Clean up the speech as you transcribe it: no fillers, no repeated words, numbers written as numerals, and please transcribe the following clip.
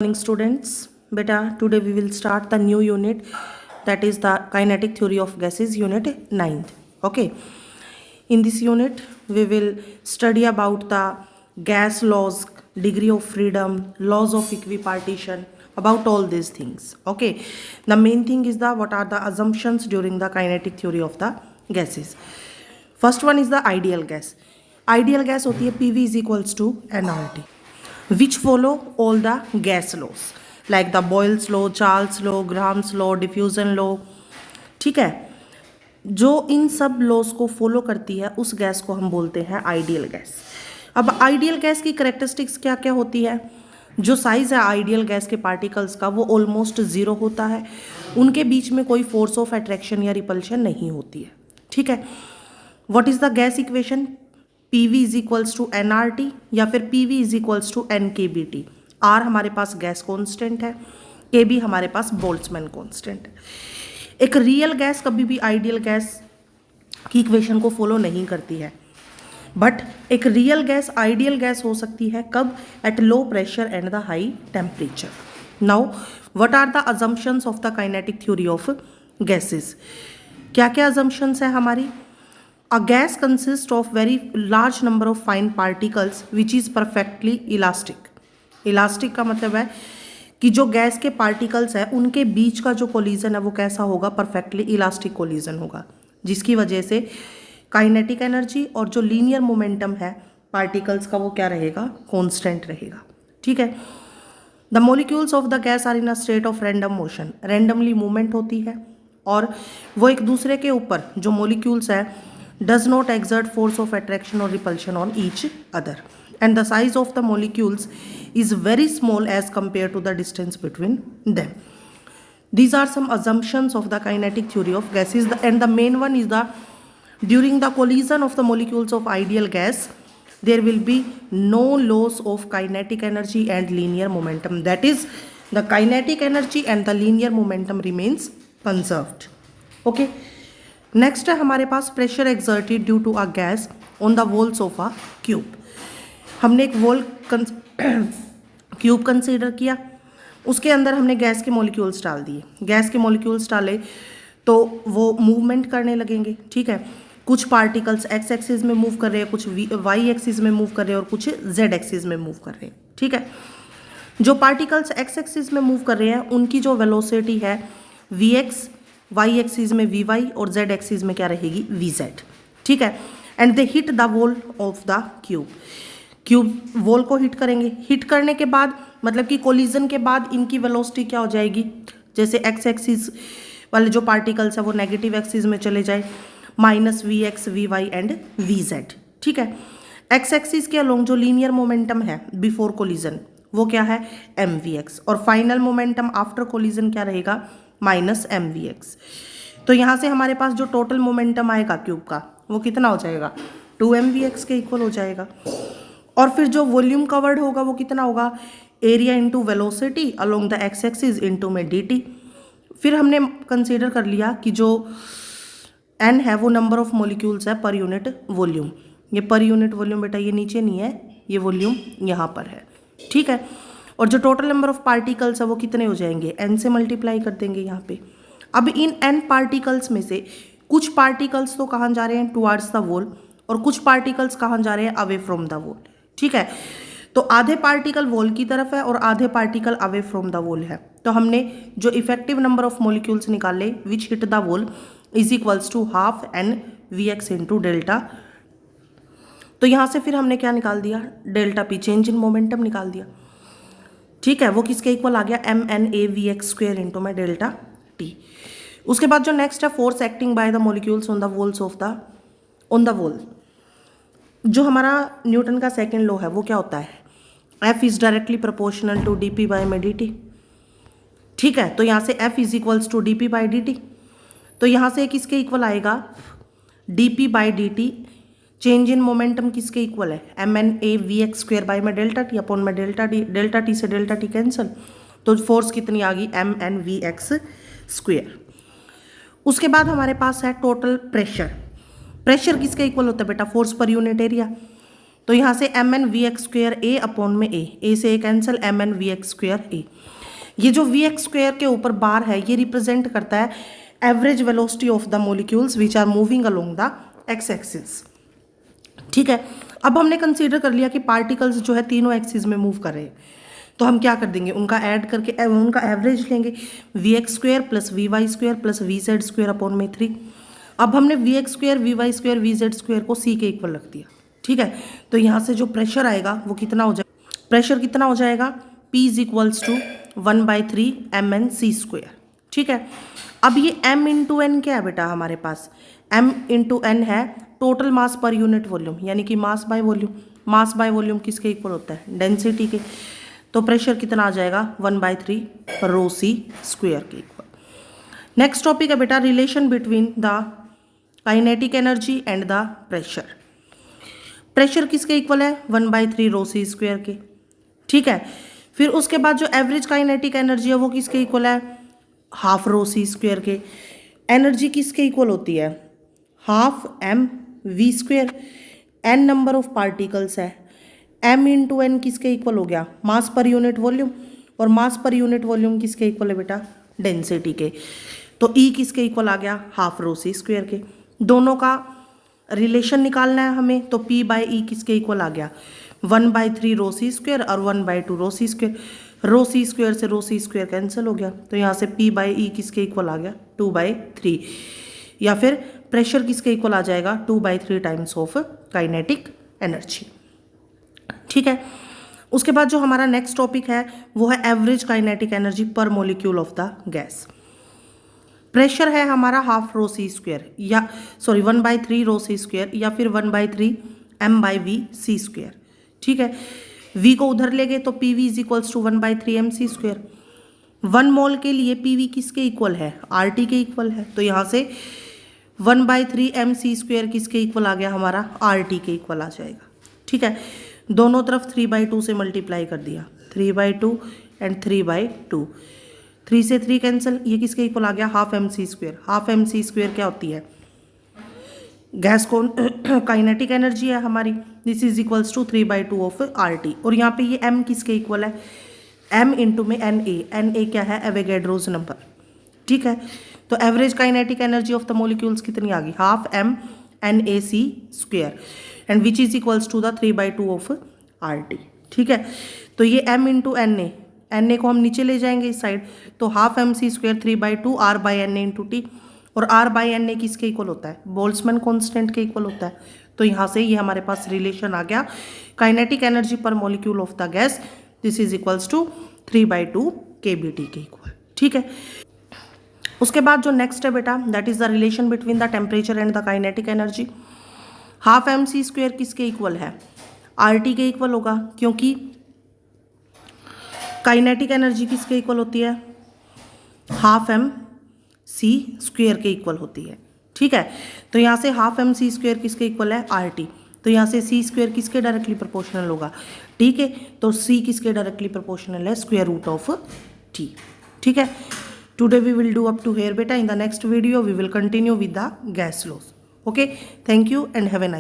Morning students, beta today we will start the new unit, that is the kinetic theory of gases, unit 9th. Okay, in this unit we will study about the gas laws, degree of freedom, laws of equipartition, about all these things. Okay, the main thing is the what are the assumptions during the kinetic theory of the gases. First one is the ideal gas. Ideal gas होती है PV is equals to nRT, which follow all the gas laws like the Boyle's law, Charles law, Graham's law, diffusion law. ठीक है, जो इन सब laws को follow करती है उस गैस को हम बोलते हैं आइडियल गैस. अब आइडियल गैस की कैरेक्टरिस्टिक्स क्या क्या होती है? जो साइज है आइडियल गैस के पार्टिकल्स का वो ऑलमोस्ट जीरो होता है, उनके बीच में कोई फोर्स ऑफ अट्रैक्शन या रिपल्शन नहीं होती है. ठीक है, what is the gas equation? PV is equals to nRT या फिर PV is equals to NKBT. R हमारे पास गैस कॉन्स्टेंट है, KB हमारे पास बोल्ट्जमैन कॉन्स्टेंट है. एक रियल गैस कभी भी आइडियल गैस की इक्वेशन को फॉलो नहीं करती है, बट एक रियल गैस आइडियल गैस हो सकती है कब? At low pressure and the high temperature. Now what are the assumptions of the kinetic theory of gases? क्या क्या अजम्पशंस है हमारी? A gas consists of very large number of fine particles which is perfectly elastic. Elastic का मतलब है कि जो gas के पार्टिकल्स है उनके बीच का जो कोलिजन है वो कैसा होगा? परफेक्टली इलास्टिक कोलिजन होगा, जिसकी वजह से काइनेटिक एनर्जी और जो लीनियर मोमेंटम है पार्टिकल्स का वो क्या रहेगा? कॉन्स्टेंट रहेगा. ठीक है. The molecules of the gas are in a state of random motion. Randomly movement होती है और वो एक दूसरे के ऊपर जो मोलिक्यूल्स है does not exert force of attraction or repulsion on each other, and the size of the molecules is very small as compared to the distance between them. These are some assumptions of the kinetic theory of gases, and the main one is that during the collision of the molecules of ideal gas there will be no loss of kinetic energy and linear momentum. That is, the kinetic energy and the linear momentum remains conserved. Okay. Next है हमारे पास pressure exerted due to a gas on the walls of a cube. हमने एक wall cube consider किया, उसके अंदर हमने gas के मॉलिक्यूल्स डाल दिए. गैस के मॉलिक्यूल्स डाले तो वो मूवमेंट करने लगेंगे. ठीक है, कुछ पार्टिकल्स एक्स एक्सिस में मूव कर रहे हैं, कुछ वाई एक्सिस में मूव कर रहे हैं और कुछ जेड एक्सिस में मूव कर रहे हैं. ठीक है, जो पार्टिकल्स एक्स एक्सिस में मूव कर रहे हैं उनकी जो वेलोसिटी है Vx, वाई एक्सिस में Vy और जेड एक्सिस में क्या रहेगी? Vz. ठीक है, and they hit the wall of the cube. Cube wall को हिट करेंगे. हिट करने के बाद मतलब कि कोलिजन के बाद इनकी वेलोसिटी क्या हो जाएगी? जैसे एक्स एक्सिस वाले जो पार्टिकल्स है वो नेगेटिव एक्सिस में चले जाए, minus Vx, Vy and Vz. ठीक है, एक्स एक्सिस के अलोंग जो लीनियर मोमेंटम है बिफोर कोलिजन वो क्या है? mvx, और फाइनल मोमेंटम आफ्टर कोलिजन क्या रहेगा? Minus mvx. तो यहाँ से हमारे पास जो टोटल मोमेंटम आएगा क्यूब का वो कितना हो जाएगा? 2mvx के इक्वल हो जाएगा. और फिर जो वॉल्यूम कवर्ड होगा वो कितना होगा? Area into velocity along the x axis into में dt. फिर हमने कंसीडर कर लिया कि जो n है वो नंबर ऑफ मोलिक्यूल्स है पर यूनिट वॉल्यूम. ये पर यूनिट वॉल्यूम बेटा ये नीचे नहीं है, ये वॉल्यूम यहाँ पर है. ठीक है, और जो टोटल नंबर ऑफ पार्टिकल्स है वो कितने हो जाएंगे? n से मल्टीप्लाई कर देंगे यहाँ पे. अब इन n पार्टिकल्स में से कुछ पार्टिकल्स तो कहाँ जा रहे हैं? टुवर्ड्स द वॉल, और कुछ पार्टिकल्स कहाँ जा रहे हैं? Away from the wall. ठीक है, तो आधे पार्टिकल वॉल की तरफ है और आधे particle away from the wall है. तो हमने जो इफेक्टिव नंबर ऑफ मॉलिक्यूल्स निकाले which hit the wall is equals to half nVx into delta. तो यहाँ से फिर हमने क्या निकाल दिया? Delta P, change in momentum निकाल दिया. ठीक है, वो किसके इक्वल आ गया? mNAVx स्क्वेयर इंटू में डेल्टा टी. उसके बाद जो नेक्स्ट है force acting by the molecules on the walls of the on the wall. जो हमारा न्यूटन का सेकेंड लॉ है वो क्या होता है? F is directly proportional to dp by में dt. ठीक है, तो यहाँ से F is equals to dp by dt. तो यहाँ से किसके इक्वल आएगा? dp by dt. Change in momentum किसके इक्वल है? mNAVx स्क्वेयर बाय में डेल्टा टी अपॉन में डेल्टा डी. डेल्टा टी से डेल्टा टी कैंसिल, तो फोर्स कितनी आ गई? mNVx square. उसके बाद हमारे पास है टोटल प्रेशर. प्रेशर किसके इक्वल होता है बेटा? Force per unit area. तो यहाँ से M N V X square A upon में ए से A cancel, M N V X square A. ये जो वी एक्स स्क्वेयर के ऊपर बार है ये रिप्रेजेंट करता है average velocity of the molecules which are moving along the x axis. ठीक है, अब हमने कंसीडर कर लिया कि पार्टिकल्स जो है तीनों एक्सिस में मूव कर रहे हैं, तो हम क्या कर देंगे, उनका ऐड करके उनका एवरेज लेंगे, V X square plus V Y square plus V Z square upon में 3। अब हमने V X square V Y square V Z square को सी के इक्वल रख दिया। ठीक है, तो यहाँ से जो प्रेशर आएगा वो कितना हो जाएगा, प्रेशर कितना हो जाएगा, P is equals to 1/3 mn c square. ठीक है, अब ये m इंटू एन क्या है बेटा हमारे पास, m इंटू एन है total mass per unit volume, यानी कि mass by volume. Mass by volume किसके इक्वल होता है, डेंसिटी के। तो प्रेशर कितना आ जाएगा 1/3 रो सी स्क्वेयर के इक्वल। नेक्स्ट टॉपिक है बेटा relation between the kinetic energy and the pressure. Pressure किसके इक्वल है 1/3 रो सी स्क्वेयर के। ठीक है, फिर उसके बाद जो एवरेज काइनेटिक एनर्जी है वो किसके इक्वल है, हाफ रो सी स्क्वेयर के। एनर्जी किसके इक्वल होती है, half m v square. N number of particles है, एम इंटू एन किसके इक्वल हो गया, मास पर यूनिट वॉल्यूम, और मास पर यूनिट वॉल्यूम किसके इक्वल है बेटा, डेंसिटी के। तो ई किसके इक्वल आ गया, हाफ रो सी स्क्वेयर के। दोनों का रिलेशन निकालना है हमें, तो P बाई ई किसके इक्वल आ गया, 1/3 रो सी स्क्वेयर और 1/2 रो सी स्क्वेयर। रो सी स्क्वेयर से रो सी स्क्वेयर कैंसिल हो गया, तो यहाँ से P बाई ई किसके इक्वल आ गया 2/3। या फिर प्रेशर किसके इक्वल आ जाएगा 2/3 टाइम्स ऑफ काइनेटिक एनर्जी। ठीक है, उसके बाद जो हमारा नेक्स्ट टॉपिक है वो है average kinetic energy per molecule of the gas. Pressure है हमारा हाफ रो सी स्क्वेयर, या सॉरी 1/3 रो सी स्क्वेयर, या फिर 1/3 m by v c square. ठीक है, v को उधर ले गए तो p v is equals to 1/3 m C square. 1 mole के लिए पी वी किसके इक्वल है, आर टी के इक्वल है, तो यहाँ से 1/3 एम सी स्क्वेयर किसके इक्वल आ गया हमारा, आर टी के इक्वल आ जाएगा। ठीक है, दोनों तरफ 3/2 से मल्टीप्लाई कर दिया, 3/2 एंड 3/2, 3 से 3 कैंसिल, ये किसके इक्वल आ गया, half M C square. Half M C square क्या होती है, गैस को काइनेटिक एनर्जी है हमारी, this is equals to 3/2 of r t. और यहाँ पे ये m किसके इक्वल है, m इंटू में एन ए क्या है, एवोगैड्रोज नंबर। ठीक है, तो average kinetic energy of the molecules कितनी आ गई, half m n a c square, and which is equals to the 3/2 of r T. ठीक है, तो ये m इंटू एन ए को हम नीचे ले जाएंगे इस साइड, तो half M C square 3/2 r by n a into t, और आर बाई एन ए किसके इक्वल होता है, बोल्ट्जमैन कांस्टेंट के इक्वल होता है। तो यहाँ से ये हमारे पास रिलेशन आ गया kinetic energy per molecule of the gas, this is equals to 3/2 kBT के इक्वल। ठीक है, उसके बाद जो नेक्स्ट है बेटा that is the relation between the temperature and the kinetic energy. Half M C square किसके इक्वल है, आर टी के इक्वल होगा, क्योंकि काइनेटिक एनर्जी किसके इक्वल होती है, हाफ एम सी स्क्वेयर के इक्वल होती है। ठीक है, तो यहाँ से हाफ एम सी स्क्वेयर किसके इक्वल है, आर टी, तो यहाँ से सी स्क्वेयर किसके डायरेक्टली प्रोपोर्शनल होगा, टी के, तो सी किसके डायरेक्टली प्रोपोर्शनल है, स्क्वायर रूट ऑफ टी। ठीक है, today we will do up to here बेटा, in the next video we will continue with the gas laws. Okay, thank you and have a nice